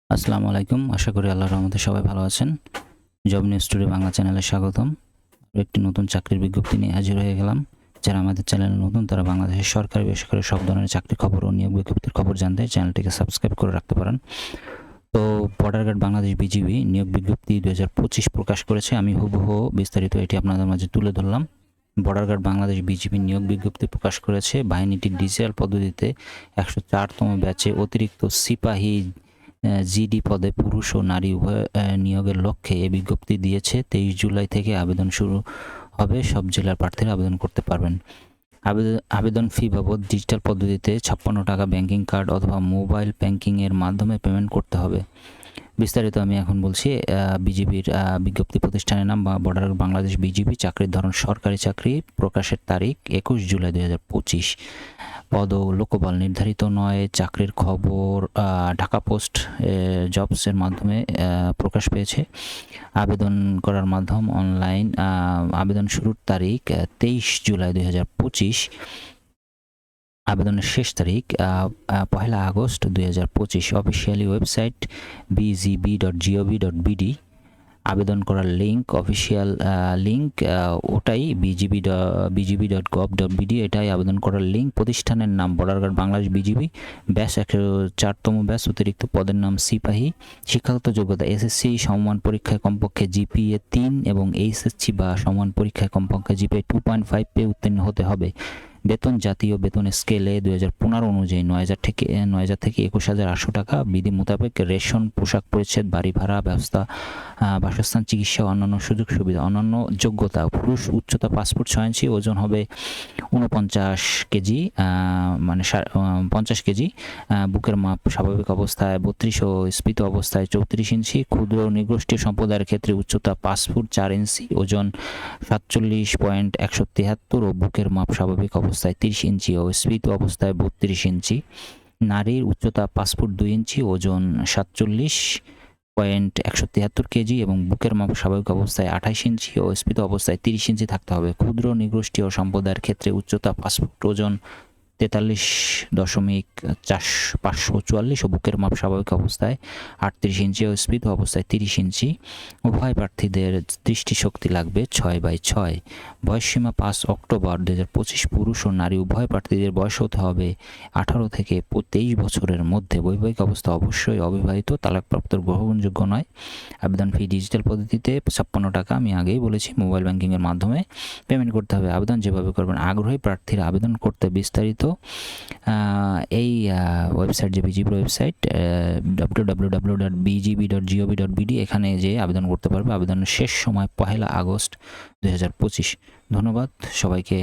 আসসালামু আলাইকুম। আশা করি আল্লাহর রহমতে সবাই ভালো আছেন। জব নিউজ টুডে বাংলা চ্যানেলে স্বাগতম। একটি নতুন চাকরির বিজ্ঞপ্তি নিয়ে হাজির হয়ে গেলাম। যারা আমাদের চ্যানেলে নতুন তারা বাংলাদেশের সরকারি বেসরকারি সব ধরনের চাকরির খবর ও নিয়োগ বিজ্ঞপ্তির খবর জানতে চ্যানেলটিকে সাবস্ক্রাইব করে রাখতে পারেন। তো বর্ডার গার্ড বাংলাদেশ বিজিবি নিয়োগ বিজ্ঞপ্তি 2025 প্রকাশ করেছে। আমি হুবহু বিস্তারিত এটি আপনাদের মাঝে তুলে ধরলাম। বর্ডার গার্ড বাংলাদেশ বিজিবি নিয়োগ বিজ্ঞপ্তি প্রকাশ করেছে। বাহিনীটি ডিজিটাল পদ্ধতিতে 104তম ব্যাচে অতিরিক্ত সিপাহী জিডি পদে পুরুষ ও নারী উভয় নিয়োগের লক্ষ্যে এই বিজ্ঞপ্তি দিয়েছে। 23 জুলাই থেকে আবেদন শুরু হবে। সব জেলার প্রার্থীরা আবেদন করতে পারবেন। আবেদন ফি বাবদ ডিজিটাল পদ্ধতিতে 56 টাকা ব্যাংকিং কার্ড অথবা মোবাইল ব্যাংকিংয়ের মাধ্যমে পেমেন্ট করতে হবে। বিস্তারিত আমি এখন বলছি। বিজিবির বিজ্ঞপ্তি প্রতিষ্ঠানের নাম বর্ডার বাংলাদেশ বিজিবি, চাকরির ধরন সরকারি চাকরি, প্রকাশের তারিখ 21 জুলাই 2025। পদ ও লোকবল নির্ধারিত নয়। চাকরির খবর ঢাকা পোস্ট জবসের মাধ্যমে প্রকাশ পেয়েছে। আবেদন করার মাধ্যম অনলাইন। আবেদন শুরুর তারিখ 23 জুলাই 2025। আবেদনের শেষ তারিখ 1 আগস্ট 2025। Officially website bgb.gov.bd। আবেদন করার লিঙ্ক, অফিসিয়াল লিঙ্ক ওটাই bgb.gov.bd, এটাই আবেদন করার লিঙ্ক। প্রতিষ্ঠানের নাম border guard Bangladesh BGB, batch 104তম ব্যাচ, অতিরিক্ত পদের নাম সিপাহী। শিক্ষাগত যোগ্যতা এসএসসি সমমান পরীক্ষায় কমপক্ষে জিপিএ 3 এবং এইচএসসি বা সমান পরীক্ষায় কমপক্ষে জিপিএ 2.5 পেয়ে উত্তীর্ণ হতে হবে। বেতন জাতীয় বেতন স্কেলে 2015 অনুযায়ী 9,000 থেকে 21,800 টাকা। বিধি মোতাবেক রেশন, পোশাক পরিচ্ছদ, বাড়ি ভাড়া ব্যবস্থা, বাসস্থান, চিকিৎসা, অন্যান্য সুযোগ সুবিধা। অন্যান্য যোগ্যতা: পুরুষ, উচ্চতা 5 ফুট 6 ইঞ্চি, ওজন হবে 49 কেজি, মানে 50 কেজি। বুকের মাপ স্বাভাবিক অবস্থায় 32 ও স্ফীত অবস্থায় 34 ইঞ্চি। ক্ষুদ্র নৃগোষ্ঠীয় সম্প্রদায়ের ক্ষেত্রে উচ্চতা 5 ফুট 4 ইঞ্চি, ওজন 47.173 ও বুকের মাপ স্বাভাবিক অবস্থায় 30 ইঞ্চি ও স্ফীত অবস্থায় 32 ইঞ্চি। নারীর উচ্চতা 5 ফুট 2 ইঞ্চি, ওজন 47.173 কেজি এবং বুকের মাপ স্বাভাবিক অবস্থায় 28 ইঞ্চি ও স্ফীত অবস্থায় 30 ইঞ্চি থাকতে হবে। ক্ষুদ্র নৃগোষ্ঠীয় সম্প্রদায়ের ক্ষেত্রে উচ্চতা 5 ফুট, ওজন 43.544 ও বুকের মাপ স্বাভাবিক অবস্থায় 38 ইঞ্চি ও স্ফীত অবস্থায় 30 ইঞ্চি। উভয় প্রার্থীদের দৃষ্টিশক্তি লাগবে 6/6। বয়সসীমা 5 অক্টোবর 2025। পুরুষ ও নারী উভয় প্রার্থীদের বয়স হতে হবে 18 থেকে 23 বছরের মধ্যে। বৈবাহিক অবস্থা অবশ্যই অবিবাহিত, তালাকপ্রাপ্ত, গ্রহণযোগ্য নয়। আবেদন ফি ডিজিটাল পদ্ধতিতে 56 টাকা, আমি আগেই বলেছি। মোবাইল ব্যাংকিংয়ের মাধ্যমে পেমেন্ট করতে হবে। আবেদন যেভাবে করবেন, আগ্রহী প্রার্থীরা আবেদন করতে বিস্তারিত এই ওয়েবসাইট, যে বিজিবির ওয়েবসাইট www.bgb.gov.bd, এখানে যে আবেদন করতে পারবে। আবেদনের শেষ সময় 1 আগস্ট 2025। ধন্যবাদ সবাইকে।